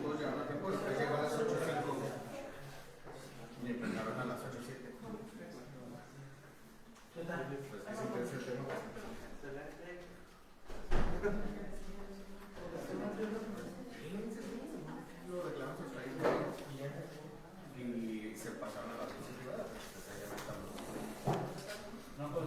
Todos llegaron a tiempo, después llegó a las 8:05. Me empezaron a las 8:07. Pues que sí, puede ser el tema. Lo reclaman sus países y se pasaron a la agencia privada, pues allá no estamos. No, pues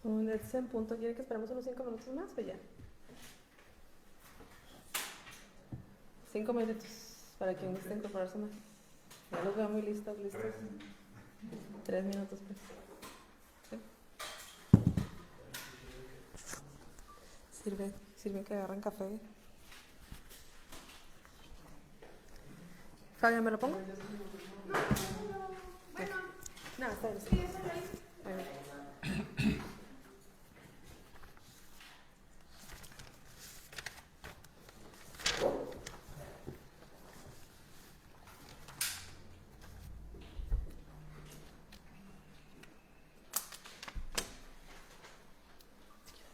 Desde ese punto, ¿quiere que esperemos unos 5 minutos más o ya? 5 minutos para quien guste incorporarse más. Ya los veo muy listos. 3 minutos, pues. ¿Sí? Sirve que agarren café. Fabián, ¿me lo pongo? Bueno, No, está bien. sí, eso lo hice.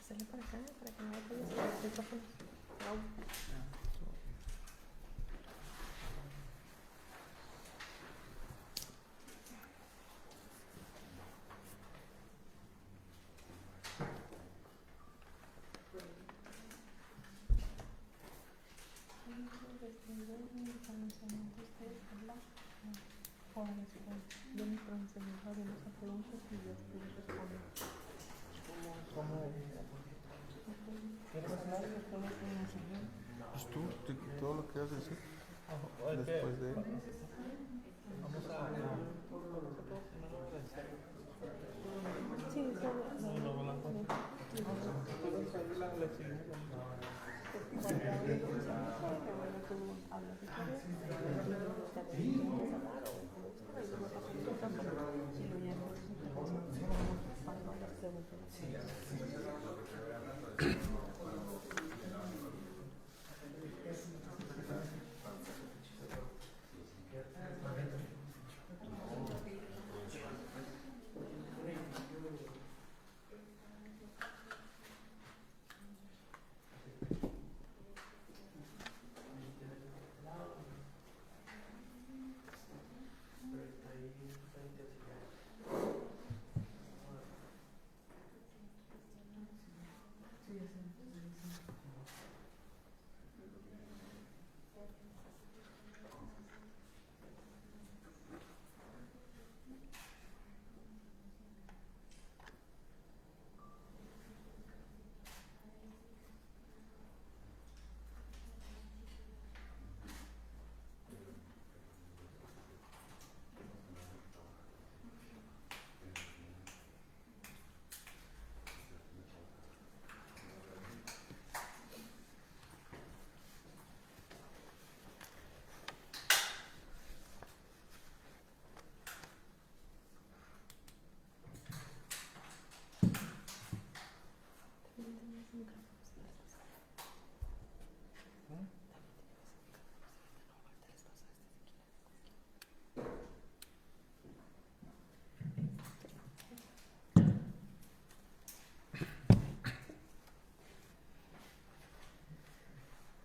Hacerle para acá, para que no vaya a el micrófono. Pues tú, todo lo que vas a decir después de él. Vamos a Sí,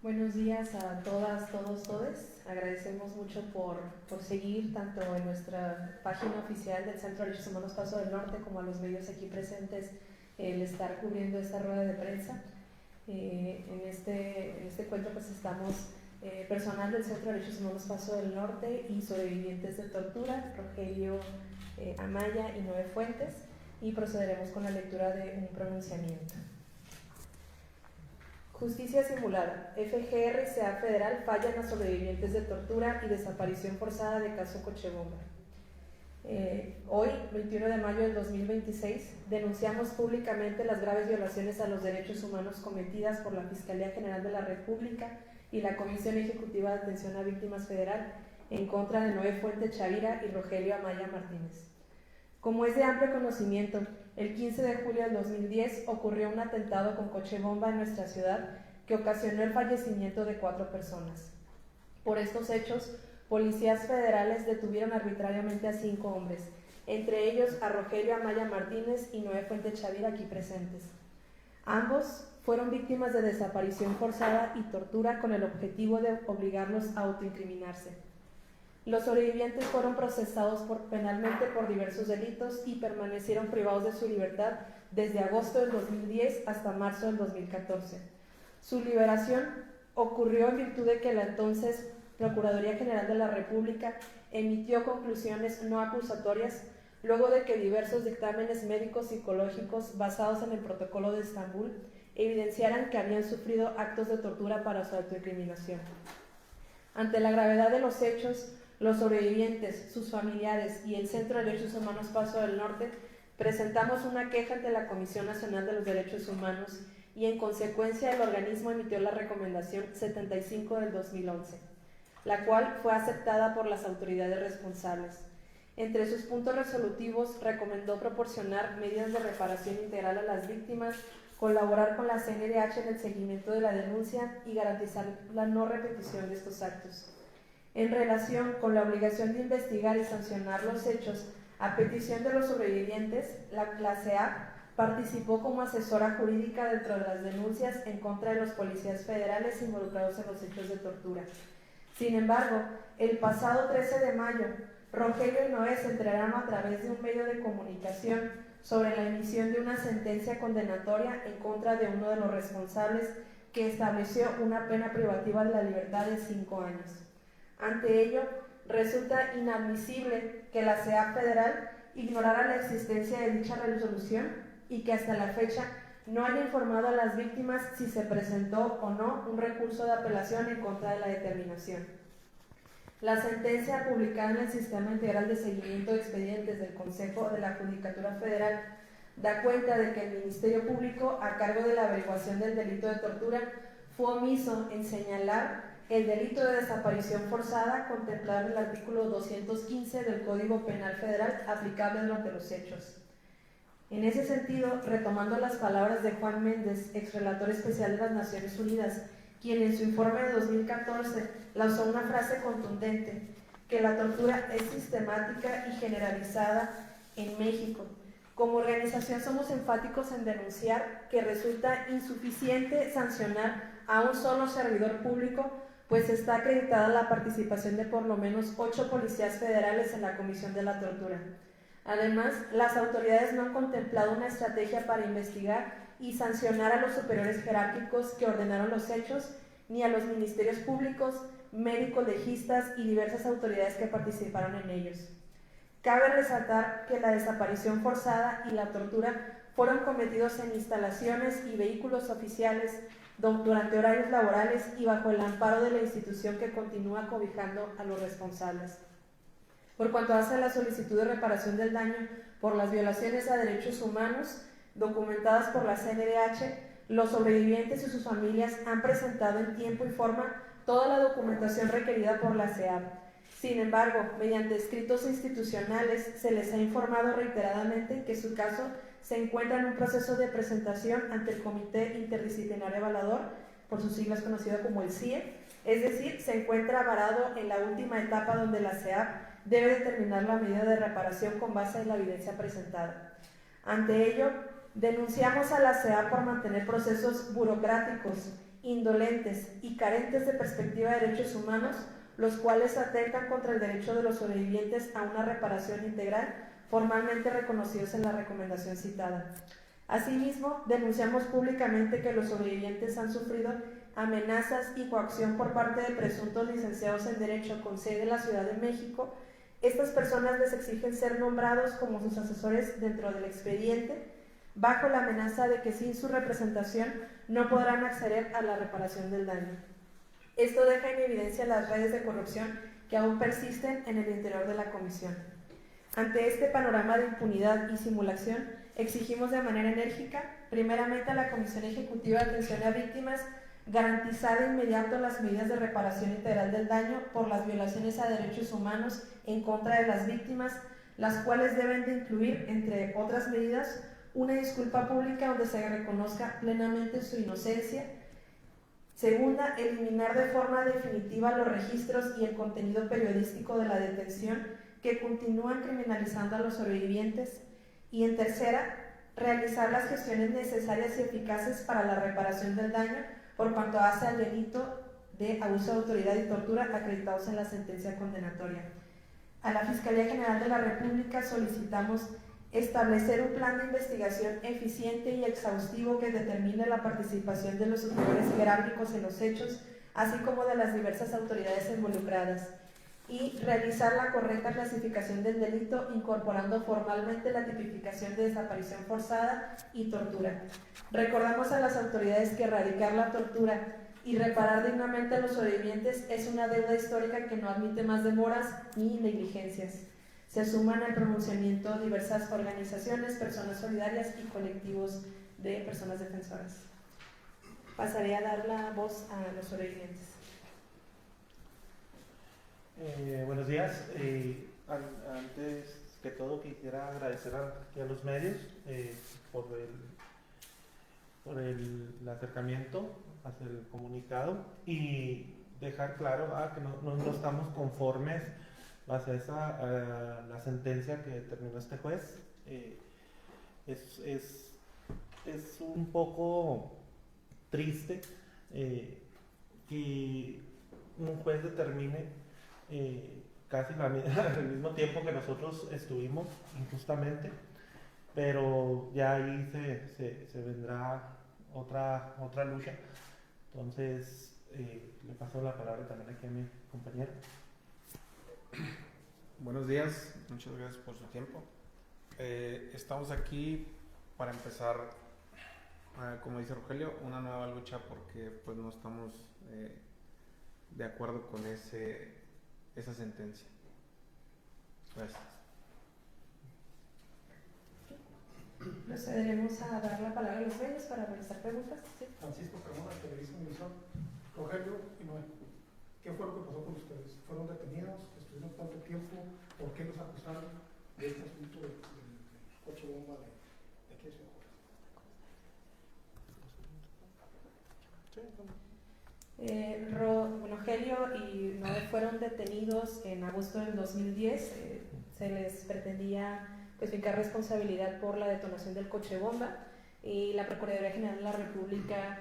Buenos días a todas, todos, todes. Agradecemos mucho por seguir tanto en nuestra página oficial del Centro de Derechos Humanos Paso del Norte como a los medios aquí presentes el estar cubriendo esta rueda de prensa. En este encuentro pues estamos personal del Centro de Derechos Humanos Paso del Norte y sobrevivientes de tortura, Rogelio Amaya y Noé Fuentes, y procederemos con la lectura de un pronunciamiento. Justicia simulada. FGR-CA Federal fallan a sobrevivientes de tortura y desaparición forzada de caso Cochabamba. Hoy, 21 de mayo del 2026, denunciamos públicamente las graves violaciones a los derechos humanos cometidas por la Fiscalía General de la República y la Comisión Ejecutiva de Atención a Víctimas Federal en contra de Noé Fuente Chavira y Rogelio Amaya Martínez. Como es de amplio conocimiento, el 15 de julio del 2010 ocurrió un atentado con coche bomba en nuestra ciudad que ocasionó el fallecimiento de 4 personas. Por estos hechos, policías federales detuvieron arbitrariamente a 5 hombres, entre ellos a Rogelio Amaya Martínez y Noé Fuente Chavira, aquí presentes. Ambos fueron víctimas de desaparición forzada y tortura con el objetivo de obligarlos a autoincriminarse. Los sobrevivientes fueron procesados penalmente por diversos delitos y permanecieron privados de su libertad desde agosto del 2010 hasta marzo del 2014. Su liberación ocurrió en virtud de que la entonces Procuraduría General de la República emitió conclusiones no acusatorias luego de que diversos dictámenes médicos psicológicos basados en el Protocolo de Estambul evidenciaran que habían sufrido actos de tortura para su autoincriminación. Ante la gravedad de los hechos, los sobrevivientes, sus familiares y el Centro de Derechos Humanos Paso del Norte presentamos una queja ante la Comisión Nacional de los Derechos Humanos y en consecuencia el organismo emitió la Recomendación 75 del 2011, la cual fue aceptada por las autoridades responsables. Entre sus puntos resolutivos recomendó proporcionar medidas de reparación integral a las víctimas, colaborar con la CNDH en el seguimiento de la denuncia y garantizar la no repetición de estos actos. En relación con la obligación de investigar y sancionar los hechos, a petición de los sobrevivientes, la CEAP participó como asesora jurídica dentro de las denuncias en contra de los policías federales involucrados en los hechos de tortura. Sin embargo, el pasado 13 de mayo, Rogelio y Noé se enteraron a través de un medio de comunicación sobre la emisión de una sentencia condenatoria en contra de uno de los responsables que estableció una pena privativa de la libertad de 5 años. Ante ello, resulta inadmisible que la CEAP federal ignorara la existencia de dicha resolución y que hasta la fecha no haya informado a las víctimas si se presentó o no un recurso de apelación en contra de la determinación. La sentencia publicada en el Sistema Integral de Seguimiento de Expedientes del Consejo de la Judicatura Federal da cuenta de que el Ministerio Público, a cargo de la averiguación del delito de tortura, fue omiso en señalar el delito de desaparición forzada contemplado en el artículo 215 del Código Penal Federal aplicable durante los hechos. En ese sentido, retomando las palabras de Juan Méndez, exrelator especial de las Naciones Unidas, quien en su informe de 2014 lanzó una frase contundente, que la tortura es sistemática y generalizada en México. Como organización somos enfáticos en denunciar que resulta insuficiente sancionar a un solo servidor público, pues está acreditada la participación de por lo menos 8 policías federales en la comisión de la tortura. Además, las autoridades no han contemplado una estrategia para investigar y sancionar a los superiores jerárquicos que ordenaron los hechos, ni a los ministerios públicos, médicos legistas y diversas autoridades que participaron en ellos. Cabe resaltar que la desaparición forzada y la tortura fueron cometidos en instalaciones y vehículos oficiales durante horarios laborales y bajo el amparo de la institución que continúa cobijando a los responsables. Por cuanto hace a la solicitud de reparación del daño por las violaciones a derechos humanos documentadas por la CNDH, los sobrevivientes y sus familias han presentado en tiempo y forma toda la documentación requerida por la CEAP. Sin embargo, mediante escritos institucionales se les ha informado reiteradamente que su caso se encuentra en un proceso de presentación ante el Comité Interdisciplinario Evaluador, por sus siglas conocido como el CIE, es decir, se encuentra varado en la última etapa donde la CEAP debe determinar la medida de reparación con base en la evidencia presentada. Ante ello, denunciamos a la CEAP por mantener procesos burocráticos, indolentes y carentes de perspectiva de derechos humanos, los cuales atentan contra el derecho de los sobrevivientes a una reparación integral, formalmente reconocidos en la recomendación citada. Asimismo, denunciamos públicamente que los sobrevivientes han sufrido amenazas y coacción por parte de presuntos licenciados en Derecho con sede en la Ciudad de México. Estas personas les exigen ser nombrados como sus asesores dentro del expediente, bajo la amenaza de que sin su representación no podrán acceder a la reparación del daño. Esto deja en evidencia las redes de corrupción que aún persisten en el interior de la comisión. Ante este panorama de impunidad y simulación, exigimos de manera enérgica, primeramente a la Comisión Ejecutiva de Atención a Víctimas, garantizar de inmediato las medidas de reparación integral del daño por las violaciones a derechos humanos en contra de las víctimas, las cuales deben de incluir, entre otras medidas, una disculpa pública donde se reconozca plenamente su inocencia. Segunda, eliminar de forma definitiva los registros y el contenido periodístico de la detención que continúan criminalizando a los sobrevivientes. Y en tercera, realizar las gestiones necesarias y eficaces para la reparación del daño por cuanto hace al delito de abuso de autoridad y tortura acreditados en la sentencia condenatoria. A la Fiscalía General de la República solicitamos establecer un plan de investigación eficiente y exhaustivo que determine la participación de los superiores jerárquicos en los hechos, así como de las diversas autoridades involucradas, y realizar la correcta clasificación del delito, incorporando formalmente la tipificación de desaparición forzada y tortura. Recordamos a las autoridades que erradicar la tortura y reparar dignamente a los sobrevivientes es una deuda histórica que no admite más demoras ni negligencias. Se suman al pronunciamiento diversas organizaciones, personas solidarias y colectivos de personas defensoras. Pasaré a dar la voz a los sobrevivientes. Buenos días. Antes que todo quisiera agradecer a los medios por el acercamiento hacia el comunicado y dejar claro que no estamos conformes hacia la sentencia que determinó este juez. Es un poco triste que un juez determine casi al mismo tiempo que nosotros estuvimos injustamente, pero ya ahí se vendrá otra lucha. Entonces le paso la palabra también aquí a mi compañero. Buenos días, muchas gracias por su tiempo. Estamos aquí para empezar, como dice Rogelio, una nueva lucha porque pues no estamos de acuerdo con esa sentencia. Gracias. Procederemos a dar la palabra a los medios para realizar preguntas. ¿Sí? Francisco Carmona, Televisa Univisión. Rogelio y Noel, ¿qué fue lo que pasó con ustedes? ¿Fueron detenidos? ¿Estuvieron tanto tiempo? ¿Por qué los acusaron de este asunto del coche bomba de aquí de Ciudad Juárez? Rogelio y Noé fueron detenidos en agosto del 2010. Se les pretendía fincar responsabilidad por la detonación del coche bomba y la Procuraduría General de la República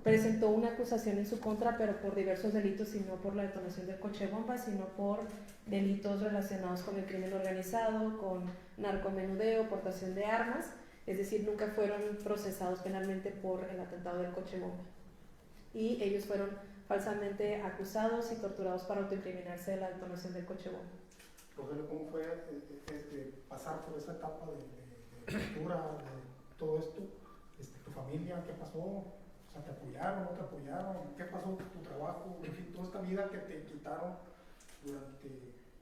presentó una acusación en su contra, pero por diversos delitos, y no por la detonación del coche bomba, sino por delitos relacionados con el crimen organizado, con narcomenudeo, portación de armas. Es decir, nunca fueron procesados penalmente por el atentado del coche bomba. Y ellos fueron falsamente acusados y torturados para autoincriminarse de la detonación del coche bomba. Rogelio, ¿cómo fue pasar por esa etapa de tortura, de todo esto? ¿Tu familia qué pasó? O sea, ¿te apoyaron, no te apoyaron? ¿Qué pasó con tu trabajo? En fin, toda esta vida que te quitaron durante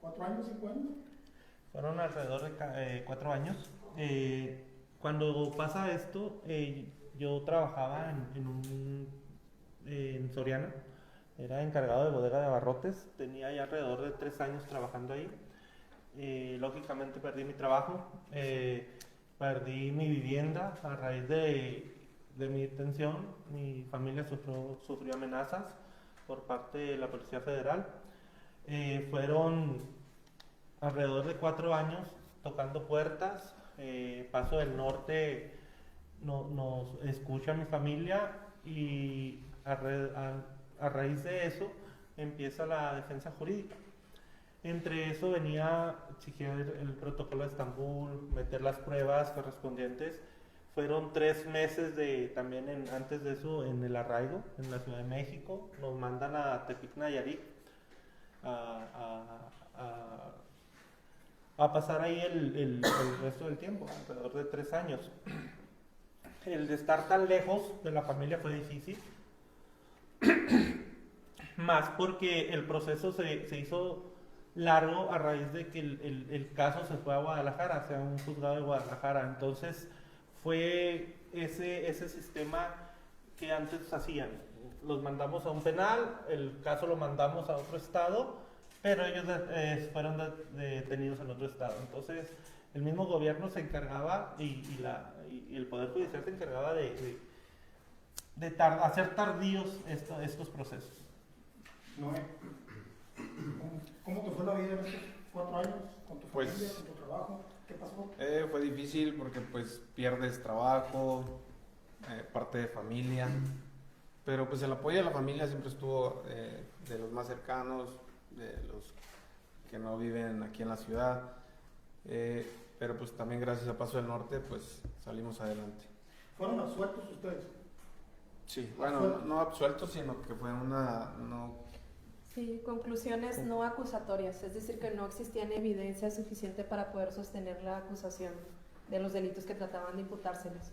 4 años, 5 años. Fueron alrededor de 4 años. Cuando pasa esto, yo trabajaba en Soriana, era encargado de bodega de abarrotes, tenía ya alrededor de 3 años trabajando ahí. Lógicamente perdí mi trabajo, perdí mi vivienda a raíz de mi detención. Mi familia sufrió amenazas por parte de la Policía Federal. Fueron alrededor de 4 años tocando puertas. Paso del Norte nos escucha a mi familia y a raíz de eso empieza la defensa jurídica. Entre eso venía exigir el protocolo de Estambul, meter las pruebas correspondientes. Fueron 3 meses antes de eso en el arraigo, en la Ciudad de México. Nos mandan a Tepic Nayarit a pasar ahí el resto del tiempo, alrededor de 3 años. El de estar tan lejos de la familia fue difícil, más porque el proceso se hizo largo a raíz de que el caso se fue a Guadalajara, o sea, un juzgado de Guadalajara. Entonces fue ese sistema que antes hacían. Los mandamos a un penal, el caso lo mandamos a otro estado, pero ellos fueron detenidos en otro estado. Entonces el mismo gobierno se encargaba y el Poder Judicial se encargaba de hacer tardíos estos procesos. Noé, ¿cómo te fue la vida en estos 4 años? ¿Con tu Pues, familia, con tu trabajo? ¿Qué pasó? Fue difícil porque pues pierdes trabajo, parte de familia, pero pues el apoyo de la familia siempre estuvo de los más cercanos, de los que no viven aquí en la ciudad, pero pues también gracias a Paso del Norte pues salimos adelante. ¿Fueron absueltos ustedes? Sí, bueno, no absueltos, sino que fue Sí, conclusiones no acusatorias, es decir, que no existían evidencia suficiente para poder sostener la acusación de los delitos que trataban de imputárseles.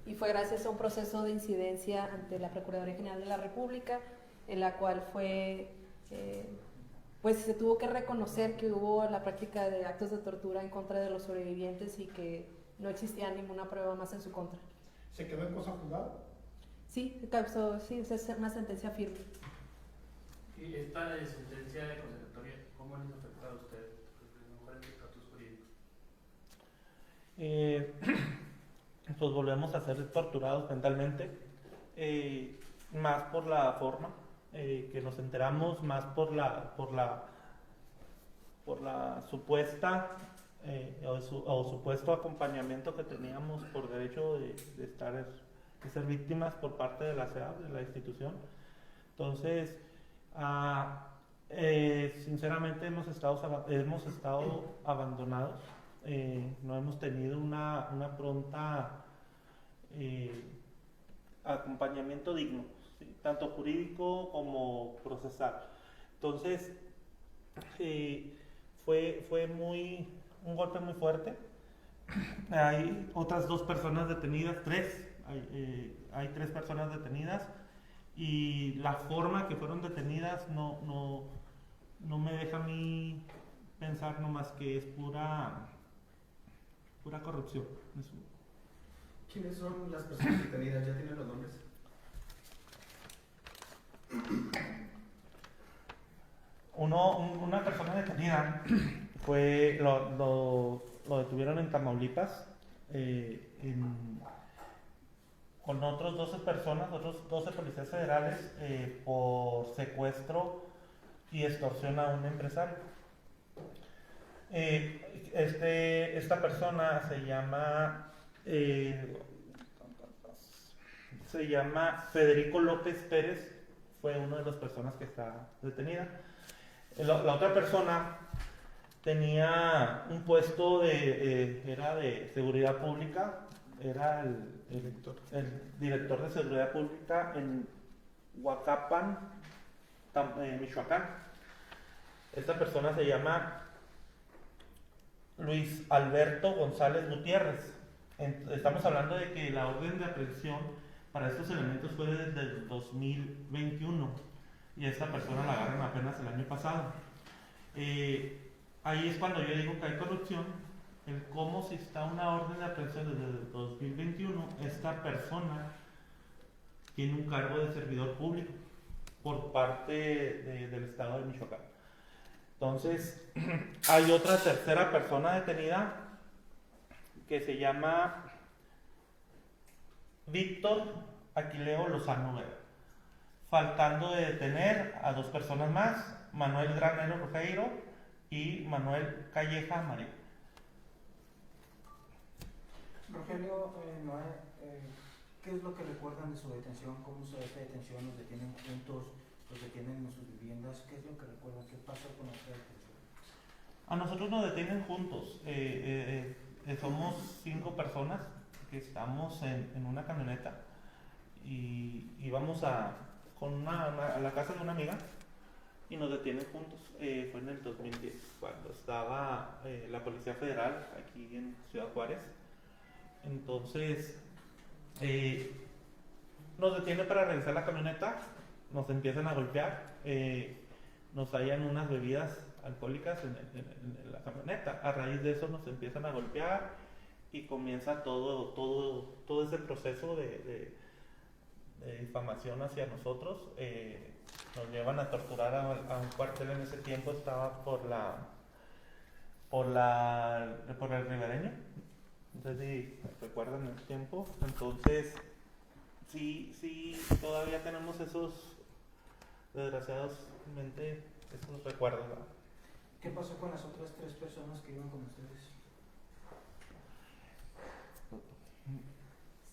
Y fue gracias a un proceso de incidencia ante la Procuraduría General de la República, en la cual pues se tuvo que reconocer que hubo la práctica de actos de tortura en contra de los sobrevivientes y que no existía ninguna prueba más en su contra. ¿Se quedó en cosa juzgada? Sí, es una sentencia firme. ¿Y esta sentencia de conservatoria, cómo les afecta a ustedes, mujeres de estatus jurídico? Pues volvemos a ser torturados mentalmente, más por la forma que nos enteramos, más por la supuesta o supuesto acompañamiento que teníamos por derecho de ser víctimas por parte de la SEAP, de la institución. Entonces, sinceramente hemos estado abandonados, no hemos tenido una pronta acompañamiento digno, ¿sí? Tanto jurídico como procesal. Entonces fue un golpe muy fuerte. Hay otras 2 personas detenidas, hay 3 personas detenidas, y la forma que fueron detenidas no me deja a mí pensar nomás que es pura corrupción. ¿Quiénes son las personas detenidas? ¿Ya tienen los nombres? Una persona detenida lo detuvieron en Tamaulipas, con otros 12 personas, otros 12 policías federales, por secuestro y extorsión a un empresario. Esta persona se llama Federico López Pérez, fue una de las personas que está detenida. La otra persona tenía un puesto era de seguridad pública, era el director de seguridad pública en Huacapan, Michoacán. Esta persona se llama Luis Alberto González Gutiérrez. Estamos hablando de que la orden de aprehensión para estos elementos fue desde el 2021 y a esta persona la agarran apenas el año pasado. Ahí es cuando yo digo que hay corrupción, el cómo, si está una orden de aprehensión desde el 2021, esta persona tiene un cargo de servidor público por parte del estado de Michoacán. Entonces, hay otra tercera persona detenida que se llama Víctor Aquileo Lozano Vera, faltando de detener a 2 personas más, Manuel Granero Rojeiro y Manuel Calleja María. Rogelio, Noé, ¿qué es lo que recuerdan de su detención? ¿Cómo se esta detención? ¿Los detienen juntos? ¿Los detienen en sus viviendas? ¿Qué es lo que recuerdan? ¿Qué pasó con esta detención? A nosotros nos detienen juntos. Somos 5 personas que estamos en una camioneta y vamos a la casa de una amiga y nos detienen juntos. Fue en el 2010, cuando estaba la Policía Federal aquí en Ciudad Juárez. Entonces nos detienen para revisar la camioneta, nos empiezan a golpear, nos hallan unas bebidas alcohólicas en la camioneta. A raíz de eso nos empiezan a golpear y comienza todo ese proceso de difamación hacia nosotros. Nos llevan a torturar a un cuartel. En ese tiempo estaba por el Ribereño. Entonces, si recuerdan el tiempo. Entonces, sí, todavía tenemos desgraciadamente, esos recuerdos, ¿verdad? ¿Qué pasó con las otras 3 personas que iban con ustedes?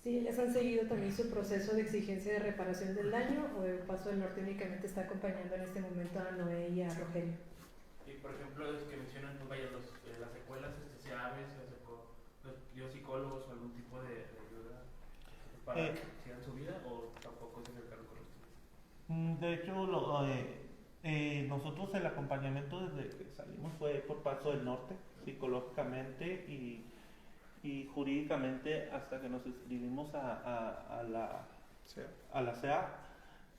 Sí, les han seguido también su proceso de exigencia de reparación del daño, o el Paso del Norte únicamente está acompañando en este momento a Noé y a Rogelio. Y por ejemplo, es que mencionan, pues vaya, las secuelas, SEAVES, dio psicólogos o algún tipo de ayuda para que sigan su vida, o tampoco se acercaron con ustedes. De hecho, nosotros el acompañamiento desde que salimos fue por Paso del Norte, psicológicamente y jurídicamente, hasta que nos inscribimos a la SEA.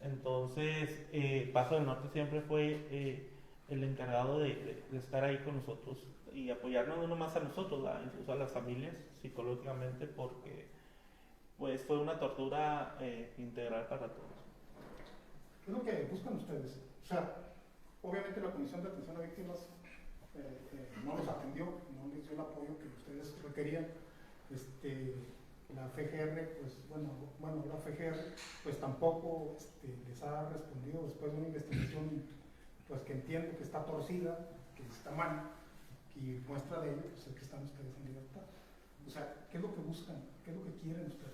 Entonces, Paso del Norte siempre fue el encargado de estar ahí con nosotros y apoyarnos no nomás a nosotros, incluso a las familias psicológicamente, porque pues fue una tortura integral para todos. ¿Qué es lo que buscan ustedes? O sea, obviamente la Comisión de Atención a Víctimas no los atendió, no les dio el apoyo que ustedes requerían. La FGR, pues la FGR pues tampoco les ha respondido después de una investigación pues que entiendo que está torcida, que está mal, y muestra de ello pues es que están ustedes en libertad. O sea, ¿qué es lo que buscan? ¿Qué es lo que quieren ustedes?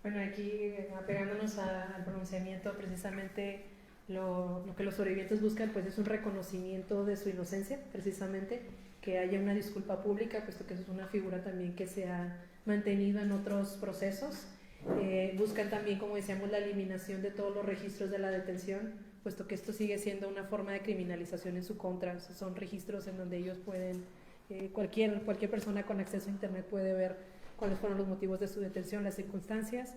Bueno, aquí apegándonos al pronunciamiento, precisamente lo que los sobrevivientes buscan pues es un reconocimiento de su inocencia, precisamente, que haya una disculpa pública, puesto que eso es una figura también que se ha mantenido en otros procesos. Buscan también, como decíamos, la eliminación de todos los registros de la detención, puesto que esto sigue siendo una forma de criminalización en su contra. O sea, son registros en donde ellos pueden, cualquier persona con acceso a internet puede ver cuáles fueron los motivos de su detención, las circunstancias.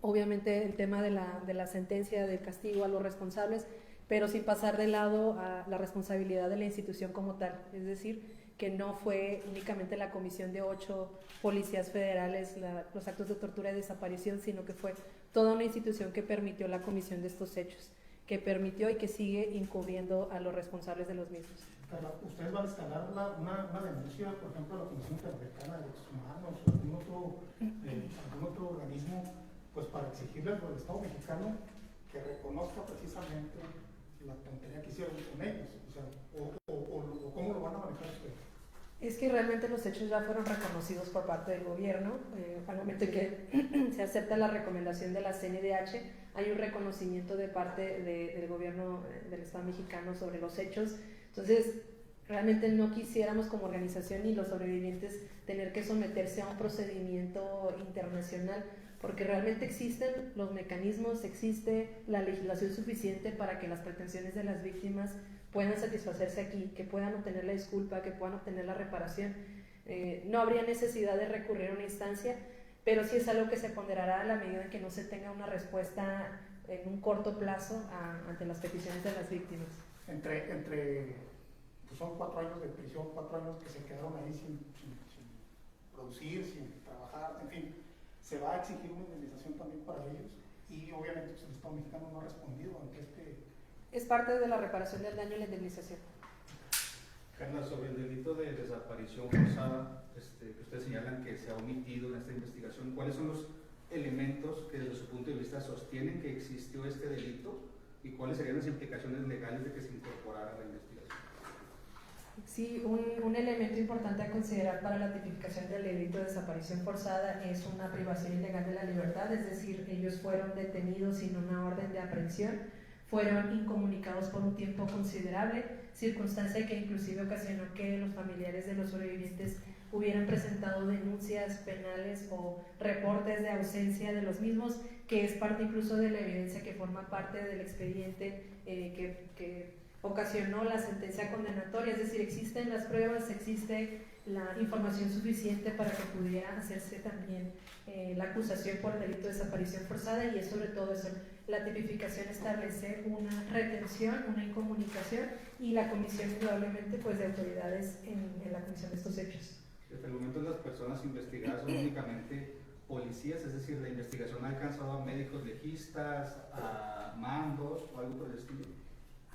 Obviamente el tema de la sentencia, del castigo a los responsables, pero sin pasar de lado a la responsabilidad de la institución como tal. Es decir, que no fue únicamente la comisión de 8 policías federales los actos de tortura y desaparición, sino que fue toda una institución que permitió la comisión de estos hechos, que permitió y que sigue encubriendo a los responsables de los mismos. Carla, ¿ustedes van a escalar una denuncia, por ejemplo, a la Comisión Interamericana de Derechos Humanos o algún otro organismo, pues para exigirle al Estado mexicano que reconozca precisamente la tontería que hicieron con ellos? O sea, o ¿cómo lo van a manejar ustedes? Es que realmente los hechos ya fueron reconocidos por parte del gobierno. Al momento en que se acepta la recomendación de la CNDH, hay un reconocimiento de parte del gobierno del Estado mexicano sobre los hechos. Entonces, realmente no quisiéramos como organización ni los sobrevivientes tener que someterse a un procedimiento internacional, porque realmente existen los mecanismos, existe la legislación suficiente para que las pretensiones de las víctimas puedan satisfacerse aquí, que puedan obtener la disculpa, que puedan obtener la reparación. No habría necesidad de recurrir a una instancia, pero sí es algo que se ponderará a la medida en que no se tenga una respuesta en un corto plazo ante las peticiones de las víctimas. Pues son 4 años de prisión, 4 años que se quedaron ahí sin producir, sin trabajar, en fin, se va a exigir una indemnización también para ellos, y obviamente pues, el Estado mexicano no ha respondido ante Es parte de la reparación del daño y la indemnización. Carla, sobre el delito de desaparición forzada, que ustedes señalan que se ha omitido en esta investigación, ¿cuáles son los elementos que desde su punto de vista sostienen que existió este delito y cuáles serían las implicaciones legales de que se incorporara a la investigación? Sí, un elemento importante a considerar para la tipificación del delito de desaparición forzada es una privación ilegal de la libertad, es decir, ellos fueron detenidos sin una orden de aprehensión, fueron incomunicados por un tiempo considerable, circunstancia que inclusive ocasionó que los familiares de los sobrevivientes hubieran presentado denuncias penales o reportes de ausencia de los mismos, que es parte incluso de la evidencia que forma parte del expediente que ocasionó la sentencia condenatoria, es decir, existen las pruebas, existe la información suficiente para que pudiera hacerse también la acusación por el delito de desaparición forzada, y es sobre todo eso, la tipificación establece una retención, una incomunicación y la comisión indudablemente pues de autoridades en la comisión de estos hechos. Hasta el momento las personas investigadas son únicamente policías, es decir, la investigación ha alcanzado a médicos legistas, a mandos o algo por el estilo.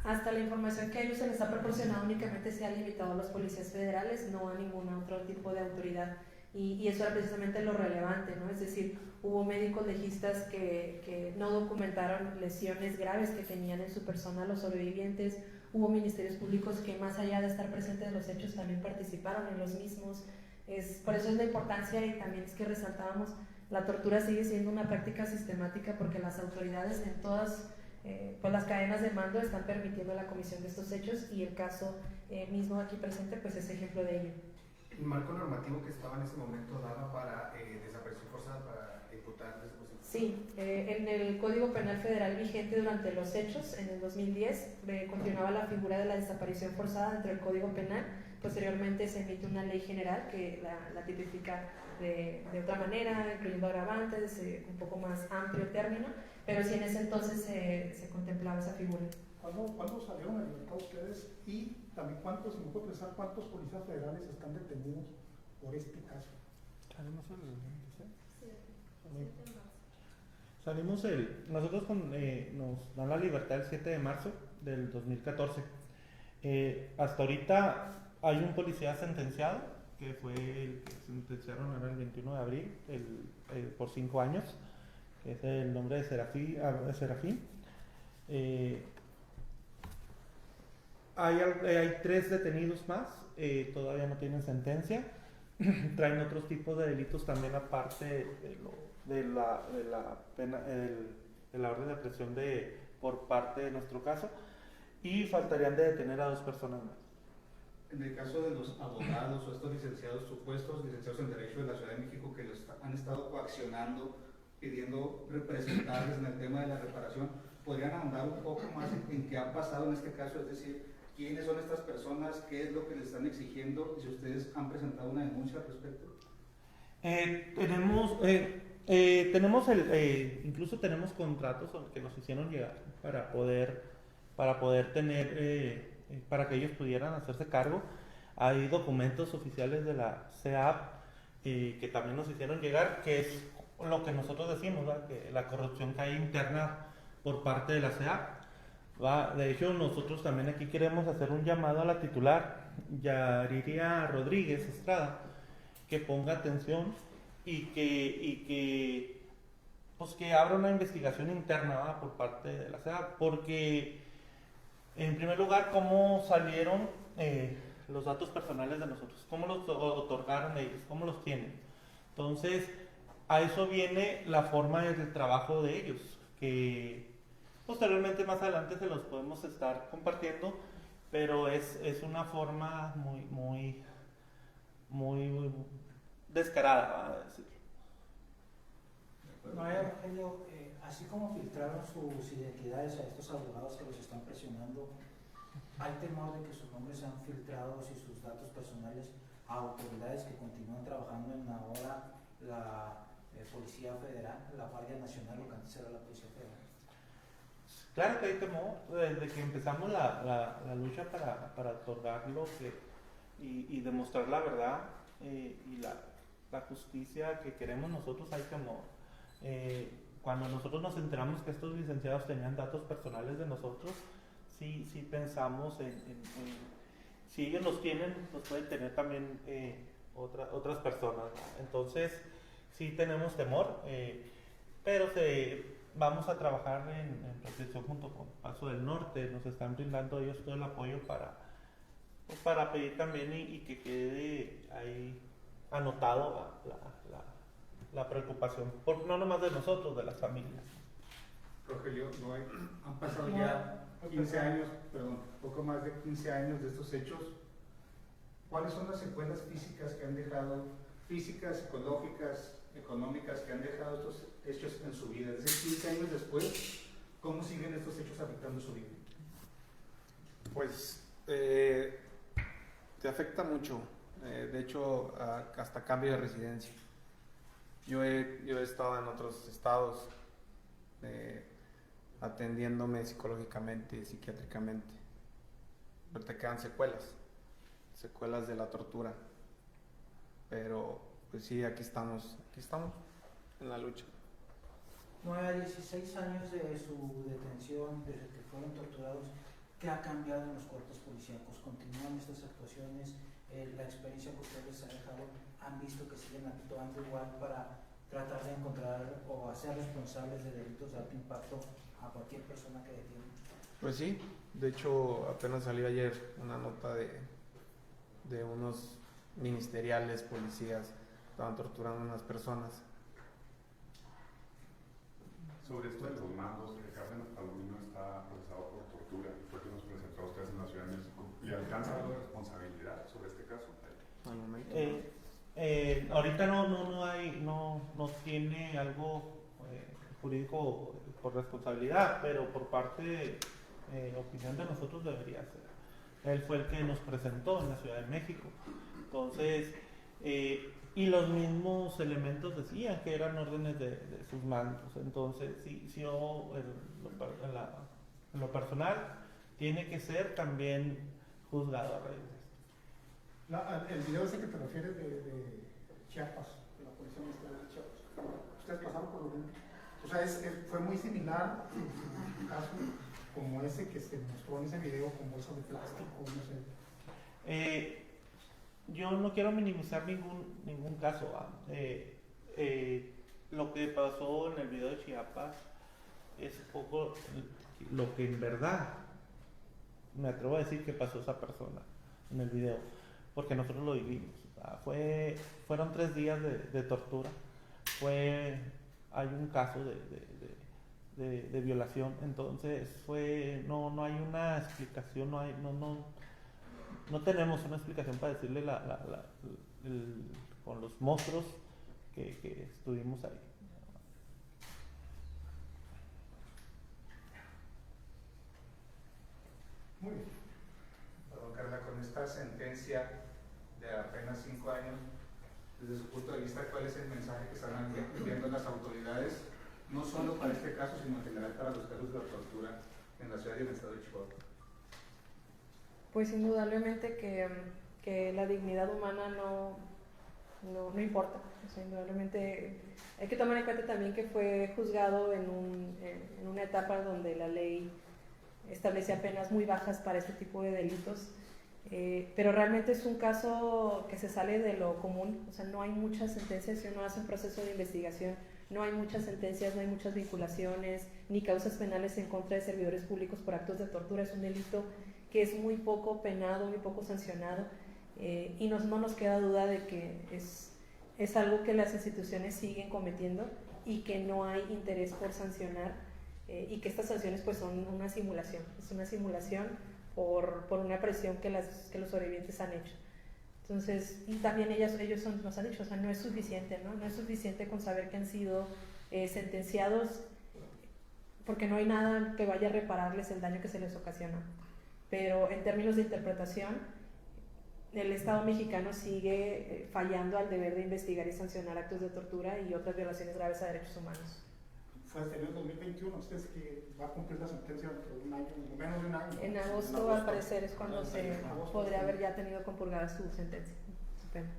Hasta la información que a ellos se les ha proporcionado únicamente se ha limitado a los policías federales, no a ningún otro tipo de autoridad. Y eso era precisamente lo relevante, ¿no? Es decir, hubo médicos legistas que no documentaron lesiones graves que tenían en su persona los sobrevivientes, hubo ministerios públicos que más allá de estar presentes en los hechos también participaron en los mismos. Por eso es la importancia, y también es que resaltábamos, la tortura sigue siendo una práctica sistemática porque las autoridades en todas pues las cadenas de mando están permitiendo la comisión de estos hechos, y el caso mismo aquí presente pues es ejemplo de ello. ¿El marco normativo que estaba en ese momento daba para desaparición forzada, para imputar desaparición forzada? Sí, en el Código Penal Federal vigente durante los hechos, en el 2010, continuaba la figura de la desaparición forzada dentro del Código Penal. Posteriormente se emite una ley general que la tipifica de otra manera, incluyendo agravantes, un poco más amplio término, pero sí en ese entonces se contemplaba esa figura. ¿Cuándo salieron a libertad ustedes? Y también cuántos, si me puede precisar, cuántos policías federales están detenidos por este caso. Nosotros nos dan la libertad el 7 de marzo del 2014. Hasta ahorita hay un policía sentenciado, que fue el que sentenciaron ahora el 21 de abril por 5 años, que es el nombre de Serafín. Hay 3 detenidos más, todavía no tienen sentencia. Traen otros tipos de delitos también aparte de la pena, de la orden de aprehensión por parte de nuestro caso, y faltarían de detener a 2 personas más. En el caso de los abogados o estos licenciados, supuestos licenciados en Derecho de la Ciudad de México que los han estado coaccionando, pidiendo representarles en el tema de la reparación, ¿podrían ahondar un poco más en qué ha pasado en este caso? Es decir, ¿quiénes son estas personas? ¿Qué es lo que les están exigiendo? ¿Y si ustedes han presentado una denuncia al respecto? Incluso tenemos contratos que nos hicieron llegar para poder tener, para que ellos pudieran hacerse cargo. Hay documentos oficiales de la CEAP que también nos hicieron llegar, que es lo que nosotros decimos, ¿verdad? Que la corrupción que hay interna por parte de la CEAP. De hecho, nosotros también aquí queremos hacer un llamado a la titular, Yariria Rodríguez Estrada, que ponga atención y que abra una investigación interna, ¿verdad? Por parte de la CEAP, porque en primer lugar, cómo salieron los datos personales de nosotros, cómo los otorgaron ellos, cómo los tienen. Entonces, a eso viene la forma del trabajo de ellos, que posteriormente más adelante se los podemos estar compartiendo, pero es una forma muy descarada, a decirlo. Rogelio, así como filtraron sus identidades a estos abogados que los están presionando, ¿hay temor de que sus nombres sean filtrados y sus datos personales a autoridades que continúan trabajando en ahora la Policía Federal, la Guardia Nacional, lo que antes era la Policía Federal? Claro que hay temor. Desde que empezamos la lucha para otorgarlo y demostrar la verdad y la justicia que queremos nosotros, hay temor. Cuando nosotros nos enteramos que estos licenciados tenían datos personales de nosotros, sí pensamos en si ellos los tienen, los pueden tener también otras personas, ¿no? Entonces sí tenemos temor, pero vamos a trabajar en protección junto con Paso del Norte. Nos están brindando ellos todo el apoyo para pedir también y que quede ahí anotado la preocupación, no nomás de nosotros, de las familias. Rogelio, han pasado ya 15 años, poco más de 15 años de estos hechos. ¿Cuáles son las secuelas físicas que han dejado, físicas, psicológicas, económicas, que han dejado estos hechos en su vida? Es decir, 15 años después, ¿cómo siguen estos hechos afectando su vida? Pues te afecta mucho, de hecho hasta cambio de residencia. Yo he estado en otros estados atendiéndome psicológicamente y psiquiátricamente, pero te quedan secuelas de la tortura, pero pues sí, aquí estamos en la lucha. 9 a 16 años de su detención, desde que fueron torturados, ¿qué ha cambiado en los cuerpos policíacos? ¿Continúan estas actuaciones? La experiencia que ustedes les ha dejado, ¿han visto que siguen actuando igual para tratar de encontrar o hacer responsables de delitos de alto impacto a cualquier persona que detienen? Pues sí, de hecho apenas salió ayer una nota de unos ministeriales, policías, estaban torturando a unas personas. Sobre esto de los mandos, Cárdenas Palomino está procesado por tortura, fue que nos presentó a ustedes en la Ciudad de México. ¿Le alcanza algo de responsabilidad sobre este caso? Al momento. Ahorita no tiene algo jurídico por responsabilidad, pero por parte, opinión de nosotros debería ser. Él fue el que nos presentó en la Ciudad de México. Entonces, y los mismos elementos decían que eran órdenes de sus mandos. Entonces, sí, yo, en lo personal, tiene que ser también juzgado a raíz de esto. El video ese que te refieres de Chiapas, de la policía ministerial de Chiapas, ustedes pasaron por lo mismo. O sea, fue muy similar un caso como ese que se mostró en ese video con bolsas de plástico, no sé. Yo no quiero minimizar ningún caso. Lo que pasó en el video de Chiapas es un poco lo que en verdad me atrevo a decir que pasó esa persona en el video, porque nosotros lo vivimos. Fueron 3 días de tortura. Hay un caso de violación, entonces no hay una explicación, no tenemos una explicación para decirle con los monstruos que estuvimos ahí. Muy bien. Perdón, Carla, con esta sentencia de apenas 5 años, desde su punto de vista, ¿cuál es el mensaje que están enviando las autoridades, no solo para este caso, sino en general para los casos de la tortura en la ciudad y en el estado de Chihuahua? Pues indudablemente que la dignidad humana no importa. O sea, indudablemente hay que tomar en cuenta también que fue juzgado en una etapa donde la ley establecía penas muy bajas para este tipo de delitos, pero realmente es un caso que se sale de lo común. O sea, no hay muchas sentencias, si uno hace un proceso de investigación, no hay muchas sentencias, no hay muchas vinculaciones ni causas penales en contra de servidores públicos por actos de tortura. Es un delito que es muy poco penado, muy poco sancionado, y no nos queda duda de que es algo que las instituciones siguen cometiendo y que no hay interés por sancionar, y que estas sanciones pues son una simulación, es una simulación por una presión que los sobrevivientes han hecho. Entonces, y también ellos nos han dicho, o sea, no es suficiente, no es suficiente con saber que han sido sentenciados, porque no hay nada que vaya a repararles el daño que se les ocasionó. Pero en términos de interpretación, el Estado mexicano sigue fallando al deber de investigar y sancionar actos de tortura y otras violaciones graves a derechos humanos. Fue hasta el 2021, ustedes que va a cumplir la sentencia dentro de un año, menos de un año. En agosto, al parecer, es cuando se podría haber ya tenido compurgada su sentencia, su pena.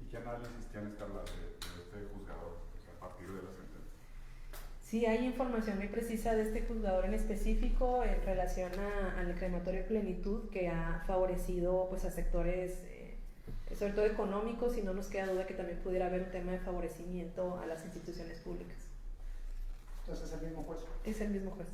¿Y qué análisis tienes, Carla, de este juzgador a partir de la sentencia? Sí, hay información muy precisa de este juzgador en específico en relación al crematorio Plenitud, que ha favorecido pues a sectores, sobre todo económicos, y no nos queda duda que también pudiera haber un tema de favorecimiento a las instituciones públicas. Entonces es el mismo juez. Es el mismo juez.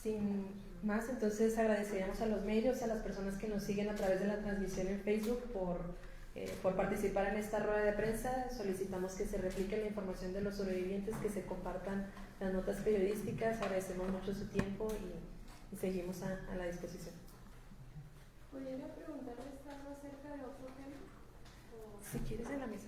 Sin más, entonces agradeceríamos a los medios, a las personas que nos siguen a través de la transmisión en Facebook por participar en esta rueda de prensa. Solicitamos que se replique la información de los sobrevivientes, que se compartan las notas periodísticas. Agradecemos mucho su tiempo y seguimos a la disposición. ¿Pudiera preguntarles algo acerca de otro tema? Si quieres en la mesa.